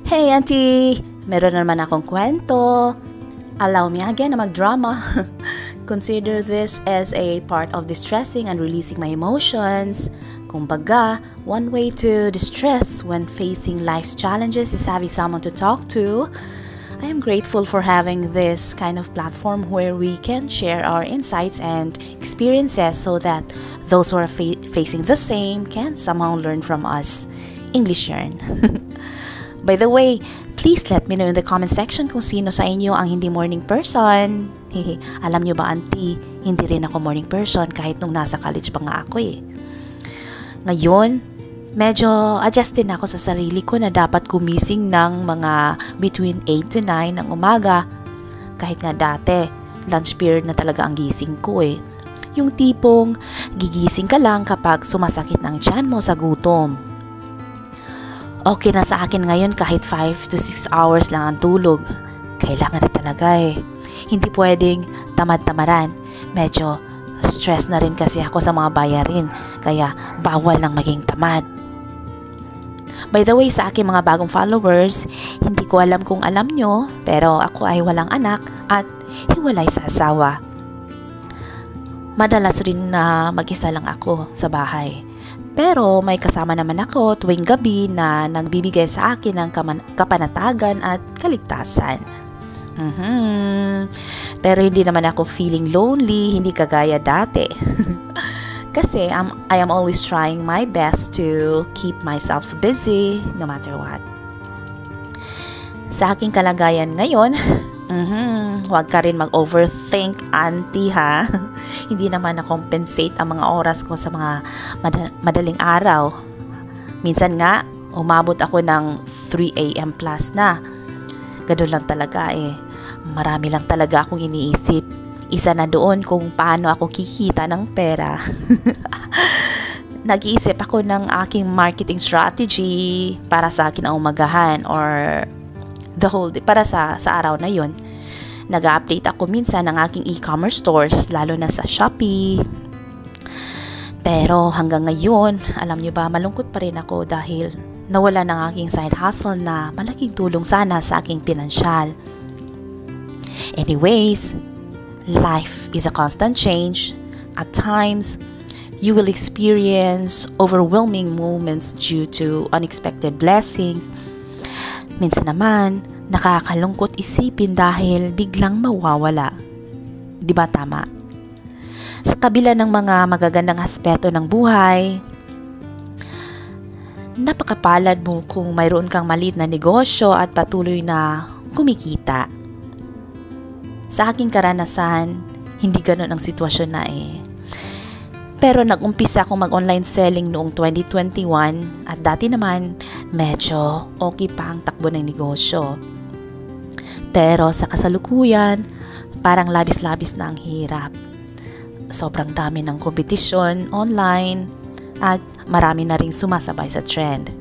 Hey auntie! Meron naman akong kwento. Allow me again na magdrama. Consider this as a part of distressing and releasing my emotions. Kumbaga, one way to distress when facing life's challenges is having someone to talk to. I am grateful for having this kind of platform where we can share our insights and experiences so that those who are facing the same can somehow learn from us. English yarn. By the way, please let me know in the comment section kung sino sa inyo ang hindi morning person. Alam nyo ba auntie, hindi rin ako morning person kahit nung nasa college pa nga ako eh. Ngayon, medyo adjust din ako sa sarili ko na dapat gumising ng mga between 8 to 9 ng umaga. Kahit nga dati, lunch period na talaga ang gising ko eh. Yung tipong gigising ka lang kapag sumasakit ng tiyan mo sa gutom. Okay na sa akin ngayon kahit 5 to 6 hours lang ang tulog. Kailangan na talaga eh. Hindi pwedeng tamad-tamaran. Medyo stress na rin kasi ako sa mga bayarin. Kaya bawal nang maging tamad. By the way, sa aking mga bagong followers, hindi ko alam kung alam nyo, pero ako ay walang anak at hiwalay sa asawa. Madalas rin na mag-isa lang ako sa bahay. Pero may kasama naman ako tuwing gabi na nagbibigay sa akin ng kapanatagan at kaligtasan. Pero hindi naman ako feeling lonely, hindi kagaya dati. Kasi I am always trying my best to keep myself busy no matter what. Sa aking kalagayan ngayon, huwag ka rin mag-overthink, auntie ha. Hindi naman na-compensate ang mga oras ko sa mga madaling araw. Minsan nga, umabot ako ng 3 a.m. plus na. Ganun lang talaga eh. Marami lang talaga akong iniisip. Isa na doon kung paano ako kikita ng pera. Nag-iisip ako ng aking marketing strategy para sa akin ang umagahan or the whole day, para sa araw na yon. Nag-update ako minsan ng aking e-commerce stores, lalo na sa Shopee. Pero hanggang ngayon, alam nyo ba, malungkot pa rin ako dahil nawala ng aking side hustle na malaking tulong sana sa aking pinansyal. Anyways, life is a constant change. At times, you will experience overwhelming moments due to unexpected blessings. Minsan naman, nakakalungkot isipin dahil biglang mawawala. Di ba tama? Sa kabila ng mga magagandang aspeto ng buhay, napakapalad mo kung mayroon kang maliit na negosyo at patuloy na kumikita. Sa aking karanasan, hindi ganun ang sitwasyon na eh. Pero nag-umpisa akong mag-online selling noong 2021 at dati naman medyo okay pa ang takbo ng negosyo. Pero sa kasalukuyan, parang labis-labis na ang hirap. Sobrang dami ng kompetisyon online at marami na ring sumasabay sa trend.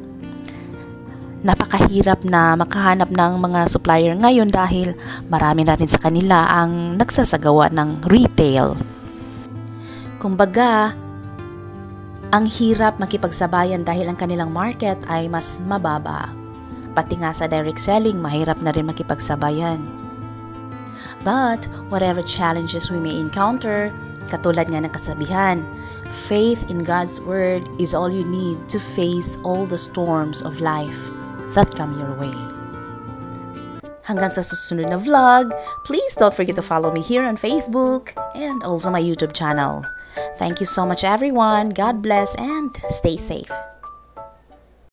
Napakahirap na makahanap ng mga supplier ngayon dahil marami na rin sa kanila ang nagsasagawa ng retail. Kumbaga, ang hirap makipagsabayan dahil ang kanilang market ay mas mababa. Pati nga sa direct selling, mahirap na rin makipagsabayan. But, whatever challenges we may encounter, katulad nga ng kasabihan, faith in God's Word is all you need to face all the storms of life that come your way. Hanggang sa susunod na vlog, please don't forget to follow me here on Facebook and also my YouTube channel. Thank you so much everyone. God bless and stay safe.